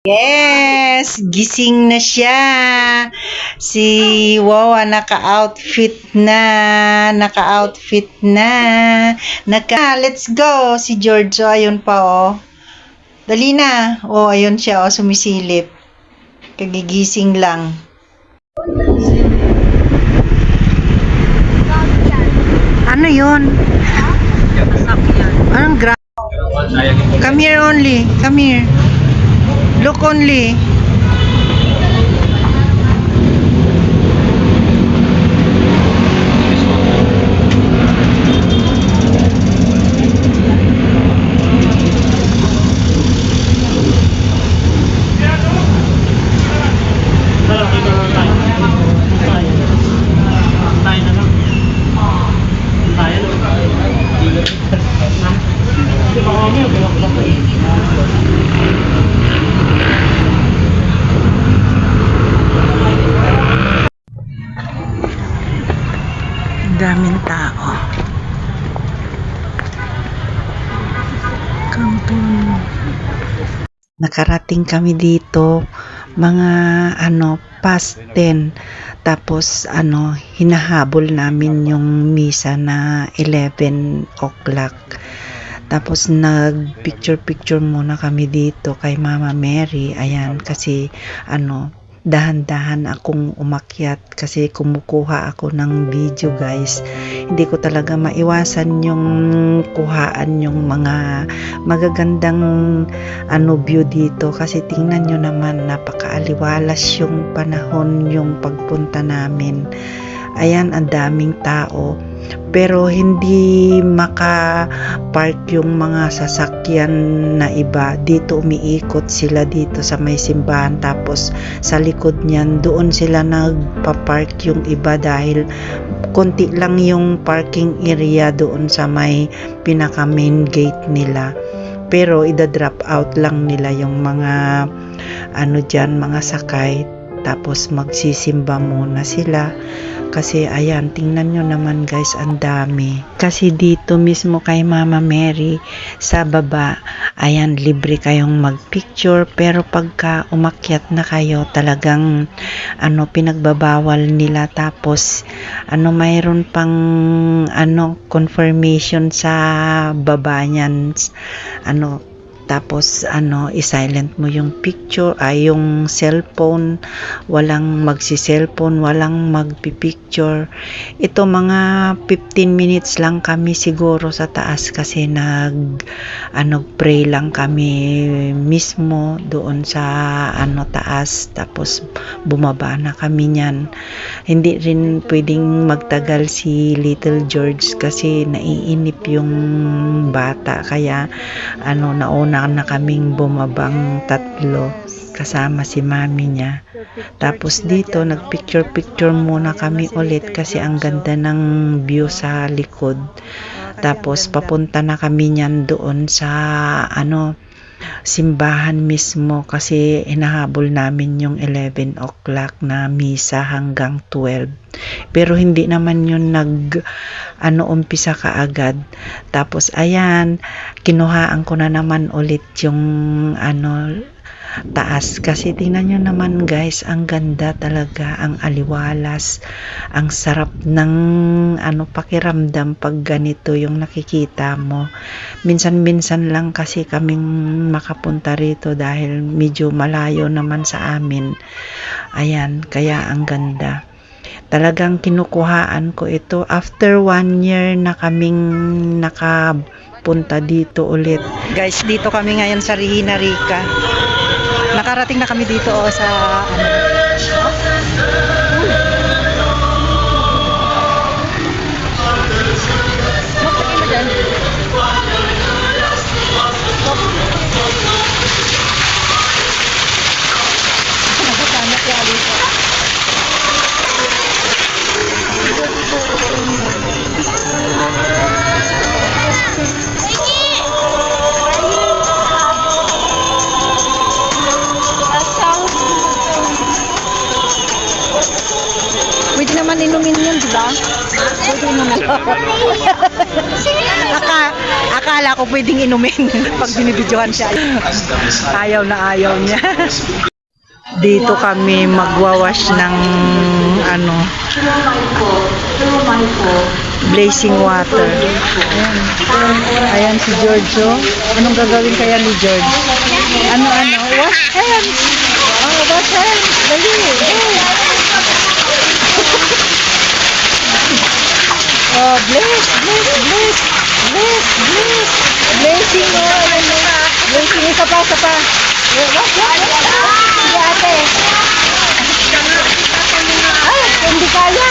Yes, gising na siya. Si Wawa naka-outfit na. Naka-outfit na. Let's go. Si Giorgio, ayun pa oh. Dali na. Oh, ayun siya oh, sumisilip. Kagigising lang. Ano yun? Anong Come here only. Come here. Look only. Daming tao. Kanton. Nakarating kami dito mga past 10. Tapos hinahabol namin yung misa na 11 o'clock. Tapos nag-picture muna kami dito kay Mama Mary. Ayan, kasi dahan-dahan akong umakyat kasi kumukuha ako ng video, guys. Hindi ko talaga maiwasan yung kuhaan yung mga magagandang view dito kasi tingnan nyo naman, napakaaliwalas yung panahon yung pagpunta namin. Ayan, ang daming tao. Pero hindi maka-park yung mga sasakyan na iba. Dito umiikot sila dito sa may simbahan. Tapos sa likod niyan, doon sila nagpa-park yung iba dahil konti lang yung parking area doon sa may pinaka main gate nila. Pero ida-drop out lang nila yung mga mga sakay. Tapos magsisimba muna sila. Kasi ayan, tingnan nyo naman guys, ang dami. Kasi dito mismo kay Mama Mary, sa baba, ayan, libre kayong magpicture. Pero pagka umakyat na kayo, talagang pinagbabawal nila. Tapos mayroon pang confirmation sa baba niyan. Tapos i-silent mo yung picture, yung cellphone, walang magsi-cellphone, walang magpi-picture. Ito mga 15 minutes lang kami siguro sa taas kasi pray lang kami mismo doon sa taas, tapos bumaba na kami niyan. Hindi rin pwedeng magtagal si Little George kasi naiinip yung bata, kaya nauna na kaming bumabang tatlo kasama si mami niya. Tapos dito nagpicture muna kami ulit kasi ang ganda ng view sa likod. Tapos papunta na kami niyan doon sa simbahan mismo kasi hinahabol namin yung 11 o'clock na misa hanggang 12. Pero hindi naman yun umpisa kaagad. Tapos ayan, kinuhaan ko na naman ulit yung taas kasi tingnan nyo naman guys, ang ganda talaga, ang aliwalas, ang sarap ng pakiramdam pag ganito yung nakikita mo. Minsan lang kasi kaming makapunta rito dahil medyo malayo naman sa amin. Ayan, kaya ang ganda. Talagang kinukuhaan ko ito after 1 year na kaming nakapunta dito ulit. Guys, dito kami ngayon sa Regina Rica. Nakarating na kami dito sa Akala ko pwedeng inumin pag binibidyohan siya. Ayaw na ayaw niya. Dito kami magwawash ng blazing water. Ayan si Giorgio. Anong gagawin kaya ni George? Wash hands. Wash hands. Dali. Blazing blazing, isa pa. Sige ate. Ay, hindi kaya.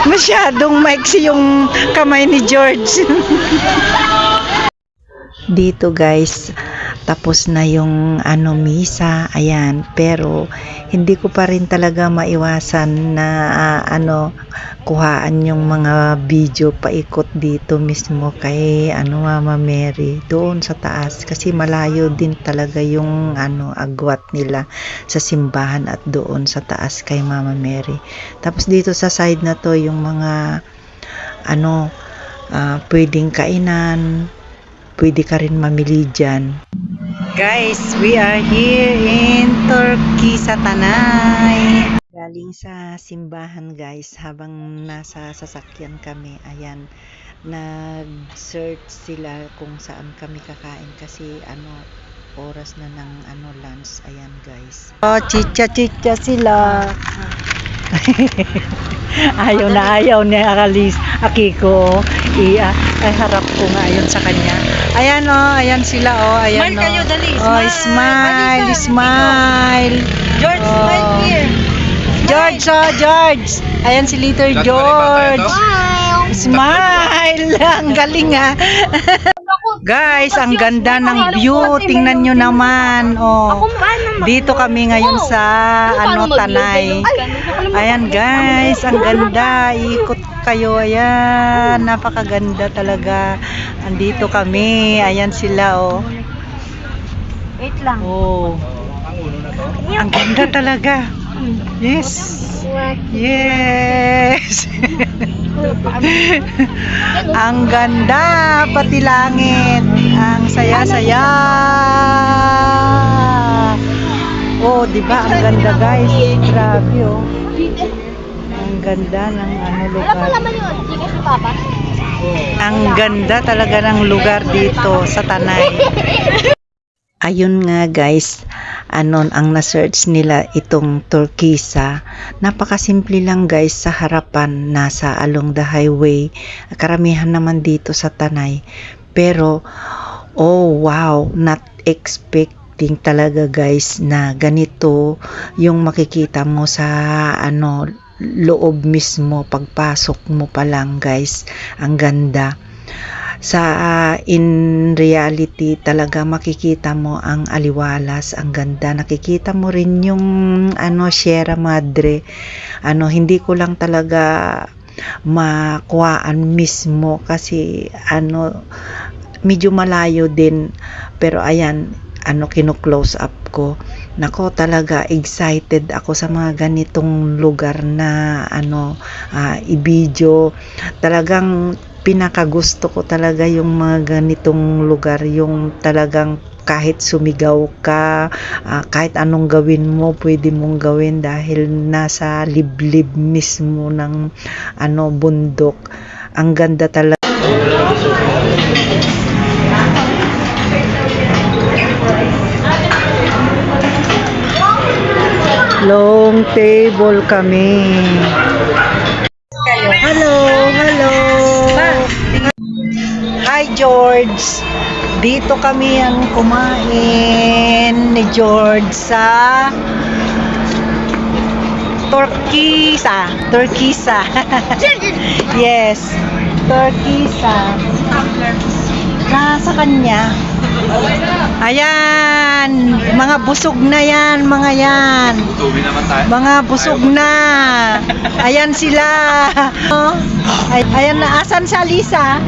Masyadong maiksi yung kamay ni George. Dito guys, tapos na yung misa, ayan, pero hindi ko pa rin talaga maiwasan na kuhaan yung mga video paikot dito mismo kay Mama Mary doon sa taas, kasi malayo din talaga yung agwat nila sa simbahan at doon sa taas kay Mama Mary. Tapos dito sa side na to yung mga pwedeng kainan, pwede ka rin mamili dyan. Guys, we are here in Turkey sa Tanay. Galing sa simbahan guys, habang nasa sasakyan kami, ayan, nag-search sila kung saan kami kakain kasi oras na ng lunch, ayan guys. Chicha sila. ayaw niya akalis Akiko. Harap ko nga yun sa kanya. Ayan sila ayan. Smile kayo, dali. Smile. George, smile here. George. Ayan si Little George. Smile. Ang galing Guys, ang ganda ng view. Tingnan nyo naman. Dito kami ngayon sa Tanay. Ayan guys, ang ganda. Ikot kayo. Ayan, napakaganda talaga. Andito kami. Ayan sila Wait lang. Ang ganda talaga. Yes. Ang ganda, pati langit. Ang saya-saya. Di ba? Ang ganda guys. Grabe Ang ganda ng lugar. Ang ganda talaga ng lugar dito sa Tanay. Ayun nga guys, ang na-search nila itong turkisa. Napakasimple lang guys, sa harapan, nasa along the highway. Karamihan naman dito sa Tanay. Pero, wow, not expecting talaga guys na ganito yung makikita mo sa loob mismo, pagpasok mo pa lang guys. Ang ganda. In reality talaga makikita mo ang aliwalas, ang ganda. Nakikita mo rin yung Sierra Madre. Hindi ko lang talaga makuhaan mismo kasi medyo malayo din, pero ayan, kino-close up ko. Nako, talaga excited ako sa mga ganitong lugar na i-video. Talagang pinakagusto ko talaga yung mga ganitong lugar, yung talagang kahit sumigaw ka, kahit anong gawin mo, pwede mong gawin dahil nasa liblib mismo ng bundok. Ang ganda talaga. Long table kami. Hello. Hi George. Dito kami ang kumain ni George sa Turkisa. Yes, Turkisa. Nasa kanya. Ayan, mga busog na yan, mga yan. Mga busog na. Ayan sila. Ayan na, asan sa Lisa?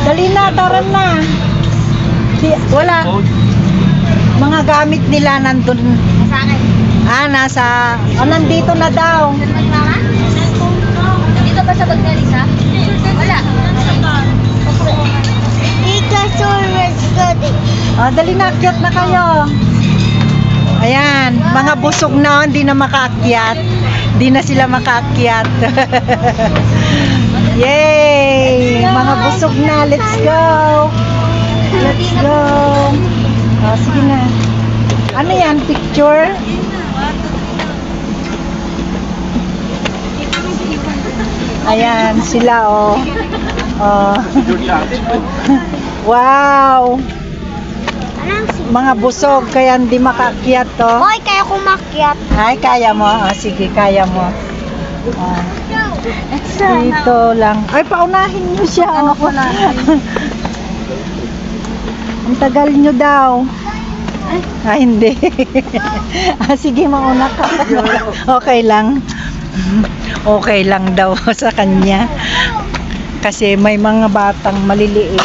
Dali na, tara na. Wala. Mga gamit nila nandun. Nasa, nandito na daw. Dito ba sa Bagdalisa? Wala. Dali na, akyat na kayo. Ayan, mga busog na, hindi na makaakyat. Hindi na sila makaakyat. Yay! Mga busog na, let's go! Let's go! Sige na. Ano yan, picture? Ayan, sila oh. Wow! Mga busog, kaya hindi makaakyat to. Hoy, kaya kumakyat. Ay, kaya mo. Sige, kaya mo. Dito lang. Ay, paunahin nyo siya. Ano ko na? Ang tagal nyo daw. Hindi. Sige, mauna ka. Okay lang. Okay lang daw sa kanya. Kasi may mga batang maliliit.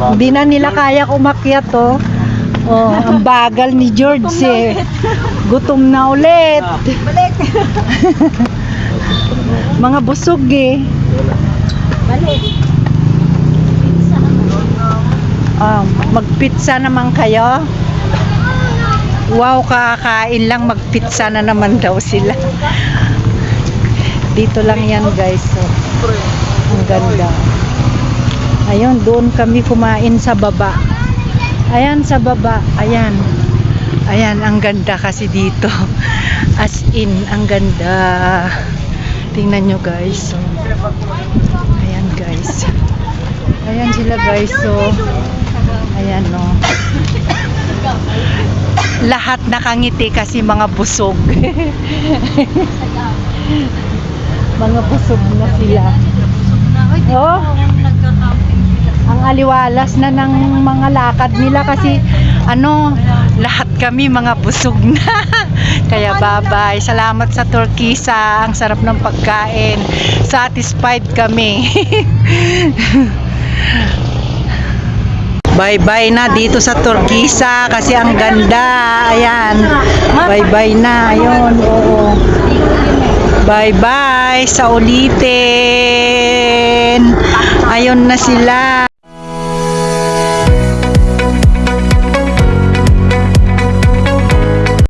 Hindi na nila kaya umakyat to. Ang bagal ni George eh. Gutom na ulit. Balik. Mga busog eh. Balik. Magpizza naman kayo. Wow, kakain lang, magpizza na naman daw sila. Dito lang yan guys. Ang ganda. Ayun, doon kami kumain sa baba. Ayan, sa baba. Ayan. Ayan, ang ganda kasi dito. As in, ang ganda. Tingnan nyo guys. Ayan guys. Ayan sila guys. Ayan no. Lahat nakangiti kasi mga busog. Mga busog na sila. Oh, ang aliwalas na ng mga lakad nila kasi lahat kami mga busog na. Kaya bye-bye. Salamat sa Turkisa. Ang sarap ng pagkain. Satisfied kami. Bye-bye na dito sa Turkisa kasi ang ganda. Ayan. Bye-bye na. Ayun. Oo. Bye-bye. Sa ulitin. Ayun na sila.